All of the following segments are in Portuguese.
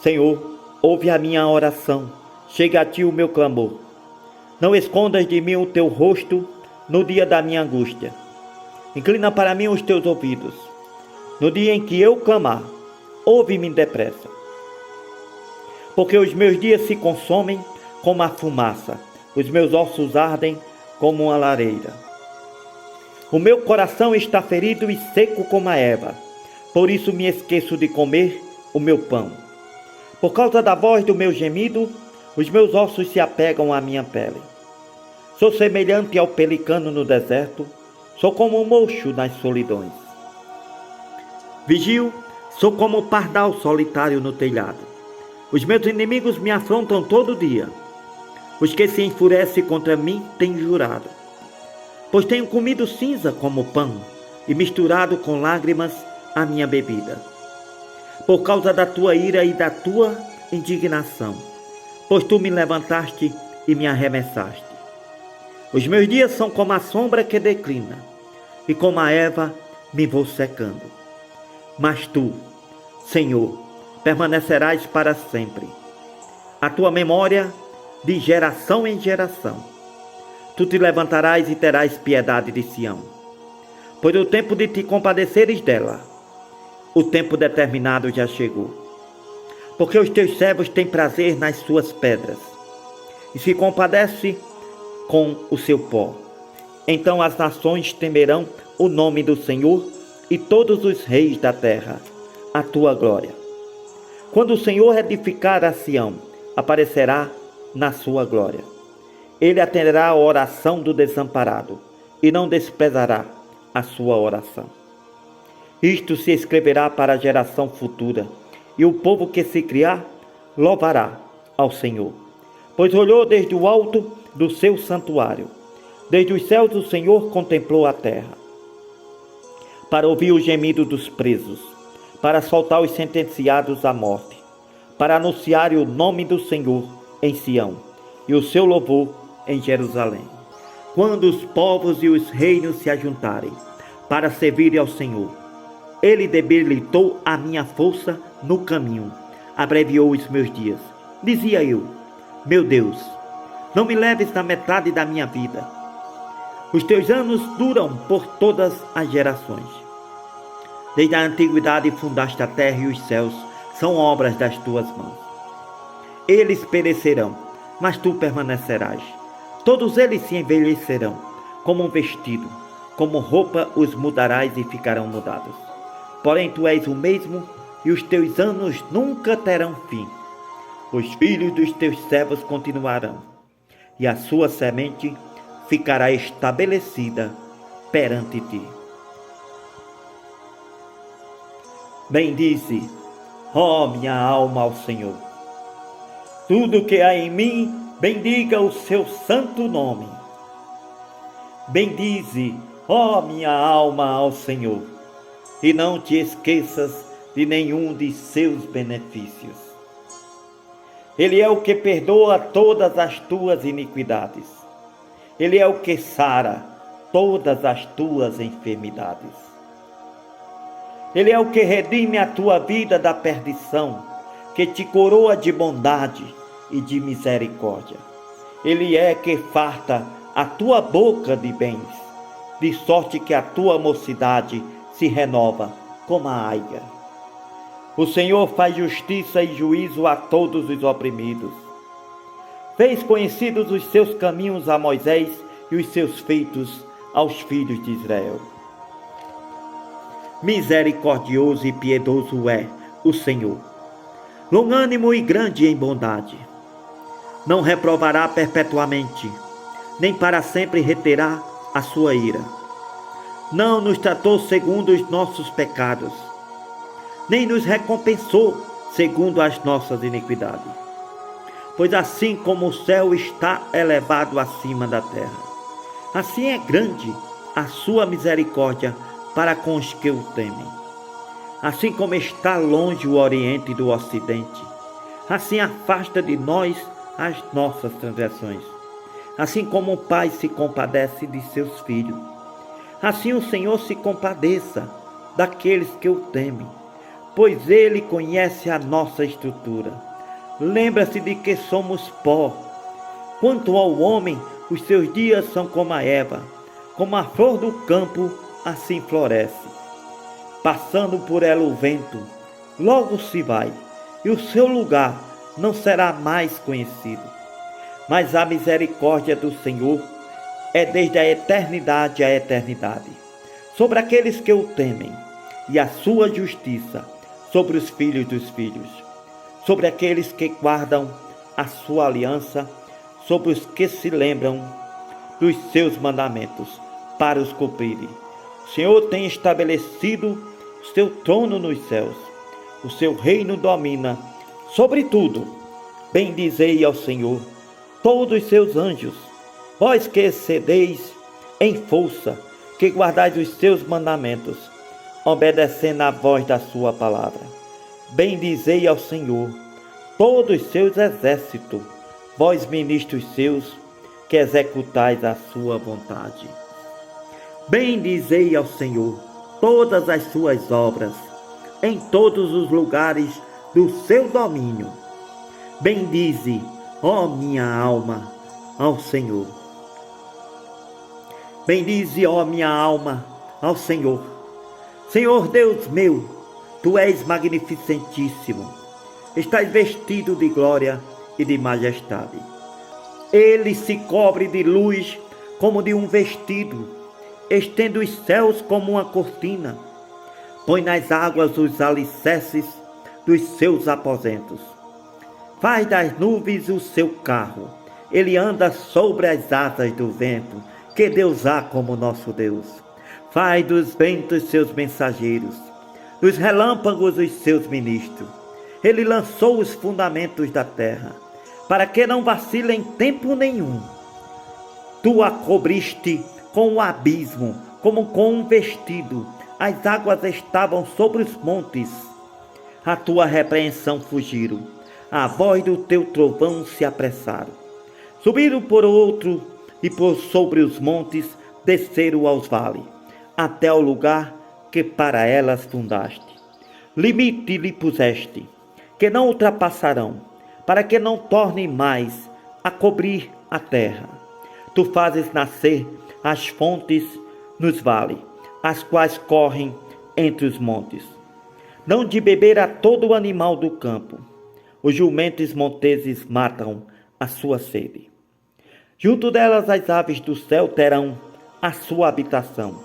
Senhor, ouve a minha oração, chega a ti o meu clamor. Não escondas de mim o teu rosto no dia da minha angústia. Inclina para mim os teus ouvidos. No dia em que eu clamar, ouve-me depressa. Porque os meus dias se consomem como a fumaça, os meus ossos ardem como uma lareira. O meu coração está ferido e seco como a erva, por isso me esqueço de comer o meu pão. Por causa da voz do meu gemido, os meus ossos se apegam à minha pele. Sou semelhante ao pelicano no deserto, sou como um mocho nas solidões. Vigio, sou como o pardal solitário no telhado. Os meus inimigos me afrontam todo dia. Os que se enfurecem contra mim têm jurado. Pois tenho comido cinza como pão e misturado com lágrimas a minha bebida. Por causa da tua ira e da tua indignação, pois tu me levantaste e me arremessaste. Os meus dias são como a sombra que declina, e como a erva me vou secando. Mas tu, Senhor, permanecerás para sempre. A tua memória de geração em geração. Tu te levantarás e terás piedade de Sião. Pois o tempo de te compadeceres dela, o tempo determinado já chegou. Porque os teus servos têm prazer nas suas pedras, e se compadece com o seu pó. Então as nações temerão o nome do Senhor, e todos os reis da terra a tua glória. Quando o Senhor edificar a Sião, aparecerá na sua glória. Ele atenderá a oração do desamparado, e não desprezará a sua oração. Isto se escreverá para a geração futura, e o povo que se criar louvará ao Senhor. Pois olhou desde o alto do seu santuário, desde os céus o Senhor contemplou a terra, para ouvir o gemido dos presos, para soltar os sentenciados à morte, para anunciar o nome do Senhor em Sião, e o seu louvor em Jerusalém. Quando os povos e os reinos se ajuntarem para servirem ao Senhor, ele debilitou a minha força no caminho, abreviou os meus dias. Dizia eu, meu Deus, não me leves na metade da minha vida. Os teus anos duram por todas as gerações. Desde a antiguidade fundaste a terra e os céus são obras das tuas mãos. Eles perecerão, mas tu permanecerás. Todos eles se envelhecerão, como um vestido, como roupa os mudarás e ficarão mudados. Porém tu és o mesmo, e os teus anos nunca terão fim. Os filhos dos teus servos continuarão, e a sua semente ficará estabelecida perante ti. Bendize, ó minha alma, ao Senhor. Tudo que há em mim, bendiga o seu santo nome. Bendize, ó minha alma, ao Senhor, e não te esqueças de nenhum de seus benefícios. Ele é o que perdoa todas as tuas iniquidades. Ele é o que sara todas as tuas enfermidades. Ele é o que redime a tua vida da perdição, que te coroa de bondade e de misericórdia. Ele é que farta a tua boca de bens, de sorte que a tua mocidade se renova como a aiga. O Senhor faz justiça e juízo a todos os oprimidos. Fez conhecidos os seus caminhos a Moisés e os seus feitos aos filhos de Israel. Misericordioso e piedoso é o Senhor, longânimo e grande em bondade. Não reprovará perpetuamente, nem para sempre reterá a sua ira. Não nos tratou segundo os nossos pecados, nem nos recompensou segundo as nossas iniquidades. Pois assim como o céu está elevado acima da terra, assim é grande a sua misericórdia para com os que o temem. Assim como está longe o Oriente do Ocidente, assim afasta de nós as nossas transgressões. Assim como o pai se compadece de seus filhos, assim o Senhor se compadeça daqueles que o temem, pois Ele conhece a nossa estrutura. Lembra-se de que somos pó. Quanto ao homem, os seus dias são como a erva, como a flor do campo, assim floresce. Passando por ela o vento, logo se vai, e o seu lugar não será mais conhecido. Mas a misericórdia do Senhor é desde a eternidade à eternidade, sobre aqueles que o temem, e a sua justiça sobre os filhos dos filhos, sobre aqueles que guardam a sua aliança, sobre os que se lembram dos seus mandamentos, para os cumprirem. O Senhor tem estabelecido o seu trono nos céus, o seu reino domina sobre tudo. Bendizei ao Senhor todos os seus anjos, vós que excedeis em força, que guardais os seus mandamentos, obedecendo à voz da sua palavra. Bendizei ao Senhor todos os seus exércitos, vós ministros seus, que executais a sua vontade. Bendizei ao Senhor todas as suas obras, em todos os lugares do seu domínio. Bendize, ó minha alma, ao Senhor. Bendize, ó minha alma, ao Senhor. Senhor Deus meu, Tu és magnificentíssimo, estás vestido de glória e de majestade. Ele se cobre de luz como de um vestido, estende os céus como uma cortina, põe nas águas os alicerces dos seus aposentos. Faz das nuvens o seu carro, ele anda sobre as asas do vento, que Deus há como nosso Deus. Faz dos ventos seus mensageiros, dos relâmpagos os seus ministros. Ele lançou os fundamentos da terra, para que não vacile em tempo nenhum. Tu a cobriste com o abismo, como com um vestido. As águas estavam sobre os montes. A tua repreensão fugiram, a voz do teu trovão se apressaram. Subiram por outro e por sobre os montes, desceram aos vales, até o lugar que para elas fundaste. Limite lhe puseste, que não ultrapassarão, para que não tornem mais a cobrir a terra. Tu fazes nascer as fontes nos vales, as quais correm entre os montes. Dão de beber a todo o animal do campo. Os jumentos monteses matam a sua sede. Junto delas as aves do céu terão a sua habitação,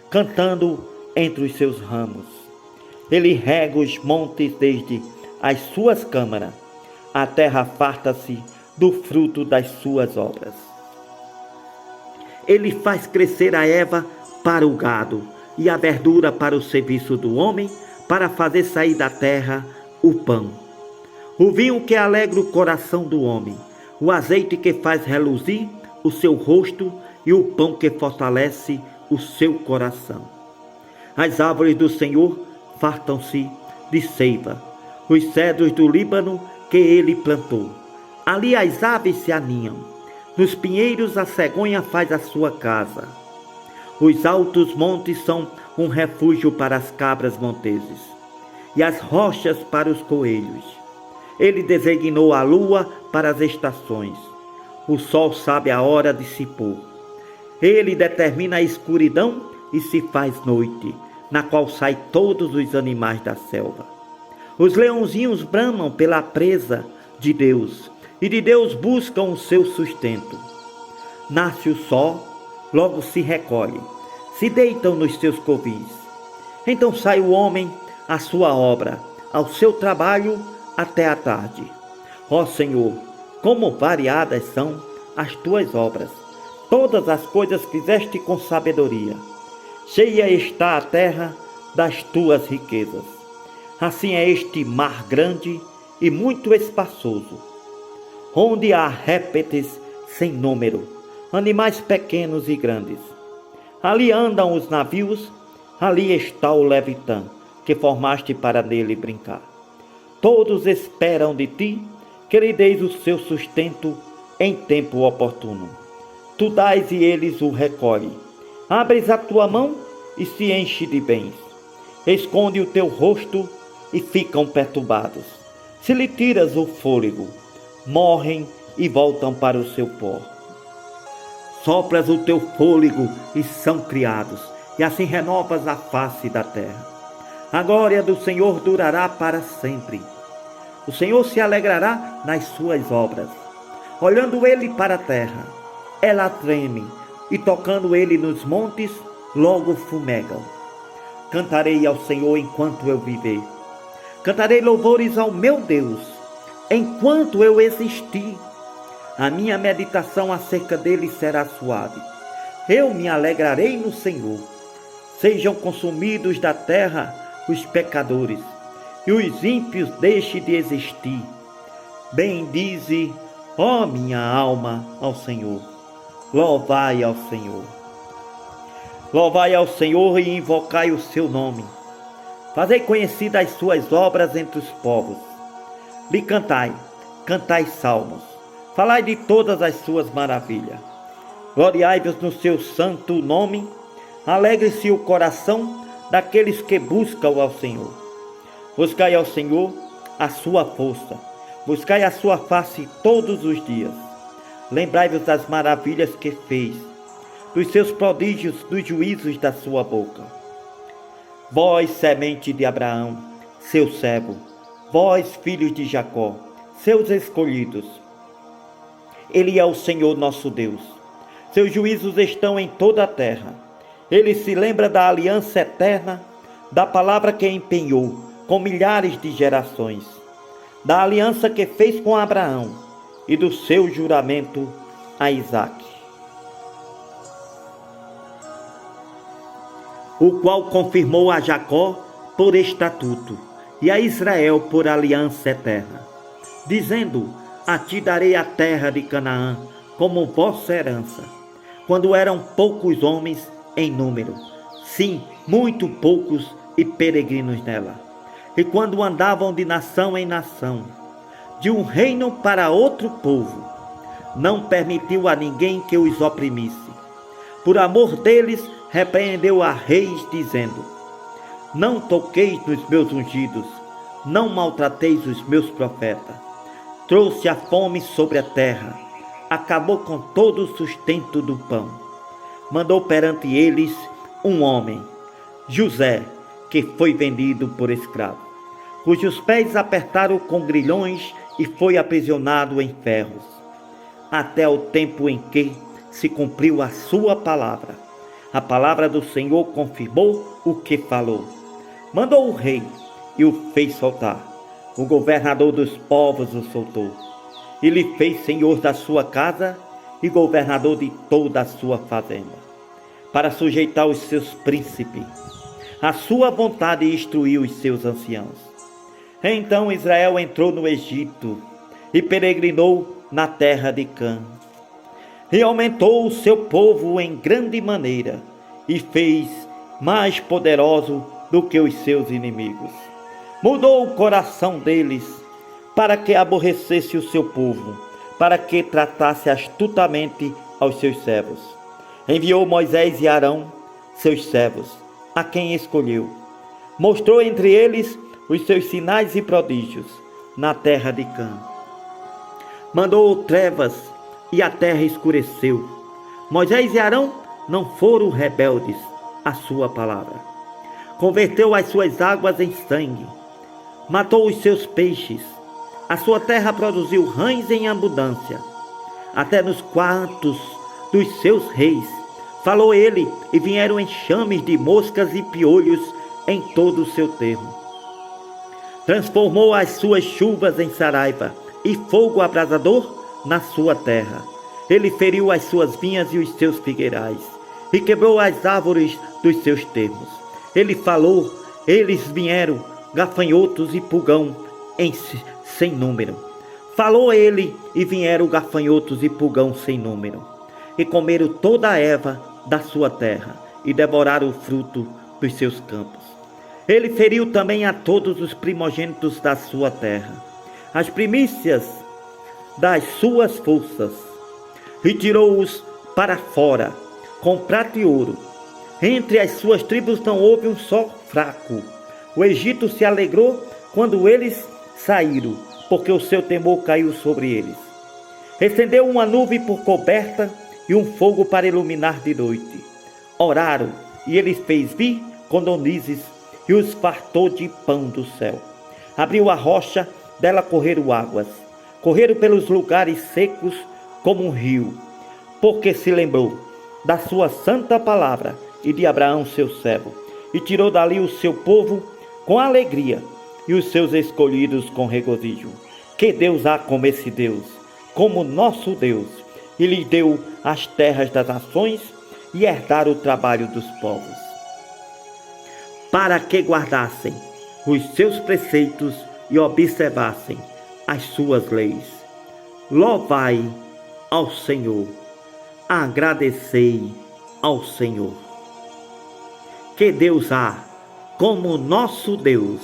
cantando entre os seus ramos. Ele rega os montes desde as suas câmaras. A terra farta-se do fruto das suas obras. Ele faz crescer a erva para o gado e a verdura para o serviço do homem, para fazer sair da terra o pão. O vinho que alegra o coração do homem, o azeite que faz reluzir o seu rosto e o pão que fortalece o seu coração. As árvores do Senhor fartam-se de seiva, os cedros do Líbano que ele plantou. Ali as aves se aninham, nos pinheiros a cegonha faz a sua casa. Os altos montes são um refúgio para as cabras monteses, e as rochas para os coelhos. Ele designou a lua para as estações. O sol sabe a hora de se pôr. Ele determina a escuridão e se faz noite, na qual saem todos os animais da selva. Os leãozinhos bramam pela presa de Deus, e de Deus buscam o seu sustento. Nasce o sol, logo se recolhe, se deitam nos seus covis. Então sai o homem à sua obra, ao seu trabalho até a tarde. Ó Senhor, como variadas são as tuas obras, todas as coisas fizeste com sabedoria. Cheia está a terra das tuas riquezas. Assim é este mar grande e muito espaçoso, onde há répteis sem número, animais pequenos e grandes. Ali andam os navios, ali está o Leviatã, que formaste para nele brincar. Todos esperam de ti, que lhe deis o seu sustento em tempo oportuno. Tu dás e eles o recolhem. Abres a tua mão e se enche de bens. Esconde o teu rosto e ficam perturbados. Se lhe tiras o fôlego, morrem e voltam para o seu pó. Sopras o teu fôlego e são criados, e assim renovas a face da terra. A glória do Senhor durará para sempre. O Senhor se alegrará nas suas obras. Olhando ele para a terra, ela treme, e tocando ele nos montes, logo fumegam. Cantarei ao Senhor enquanto eu viver. Cantarei louvores ao meu Deus, enquanto eu existir. A minha meditação acerca dele será suave. Eu me alegrarei no Senhor. Sejam consumidos da terra os pecadores, e os ímpios deixem de existir. Bendize, ó minha alma, ao Senhor. Louvai ao Senhor. Louvai ao Senhor e invocai o seu nome. Fazei conhecidas as suas obras entre os povos. Lhe cantai, cantai salmos. Falai de todas as suas maravilhas. Gloriai-vos no seu santo nome. Alegre-se o coração daqueles que buscam ao Senhor. Buscai ao Senhor a sua força. Buscai a sua face todos os dias. Lembrai-vos das maravilhas que fez, dos seus prodígios, dos juízos da sua boca. Vós, semente de Abraão, seu servo, vós, filhos de Jacó, seus escolhidos. Ele é o Senhor nosso Deus. Seus juízos estão em toda a terra. Ele se lembra da aliança eterna, da palavra que empenhou com milhares de gerações, da aliança que fez com Abraão e do seu juramento a Isaque, o qual confirmou a Jacó por estatuto e a Israel por aliança eterna, dizendo: a ti darei a terra de Canaã como vossa herança, quando eram poucos homens em número, sim, muito poucos e peregrinos nela, e quando andavam de nação em nação, de um reino para outro povo, não permitiu a ninguém que os oprimisse. Por amor deles, repreendeu a reis, dizendo: não toqueis nos meus ungidos, não maltrateis os meus profetas. Trouxe a fome sobre a terra, acabou com todo o sustento do pão. Mandou perante eles um homem, José, que foi vendido por escravo, cujos pés apertaram com grilhões e foi aprisionado em ferros, até o tempo em que se cumpriu a sua palavra. A palavra do Senhor confirmou o que falou. Mandou o rei e o fez soltar. O governador dos povos o soltou. E lhe fez senhor da sua casa e governador de toda a sua fazenda, para sujeitar os seus príncipes. A sua vontade instruiu os seus anciãos. Então Israel entrou no Egito e peregrinou na terra de Cã. E aumentou o seu povo em grande maneira e fez mais poderoso do que os seus inimigos. Mudou o coração deles para que aborrecesse o seu povo, para que tratasse astutamente aos seus servos. Enviou Moisés e Arão, seus servos, a quem escolheu. Mostrou entre eles os seus sinais e prodígios na terra de Cã. Mandou trevas e a terra escureceu. Moisés e Arão não foram rebeldes à sua palavra. Converteu as suas águas em sangue. Matou os seus peixes. A sua terra produziu rães em abundância. Até nos quartos dos seus reis falou ele, e vieram enxames de moscas e piolhos em todo o seu termo. Transformou as suas chuvas em saraiva e fogo abrasador na sua terra. Ele feriu as suas vinhas e os seus figueirais, e quebrou as árvores dos seus termos. Ele falou, eles vieram, gafanhotos e pulgão sem número. Falou ele, e vieram gafanhotos e pulgão sem número, e comeram toda a erva da sua terra, e devoraram o fruto dos seus campos. Ele feriu também a todos os primogênitos da sua terra, as primícias das suas forças, e tirou-os para fora, com prata e ouro. Entre as suas tribos não houve um só fraco. O Egito se alegrou quando eles saíram, porque o seu temor caiu sobre eles. Estendeu uma nuvem por coberta e um fogo para iluminar de noite. Oraram, e ele fez vir codornizes e os fartou de pão do céu. Abriu a rocha, dela correram águas. Correram pelos lugares secos como um rio, porque se lembrou da sua santa palavra e de Abraão seu servo, e tirou dali o seu povo com alegria e os seus escolhidos com regozijo. Que Deus há como esse Deus, como nosso Deus, e lhe deu as terras das nações e herdaram o trabalho dos povos, para que guardassem os seus preceitos e observassem as suas leis. Louvai ao Senhor, agradecei ao Senhor. Que Deus há como nosso Deus,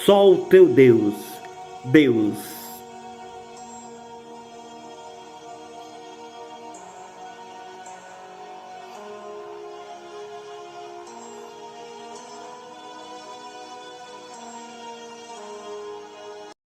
só o teu Deus, Deus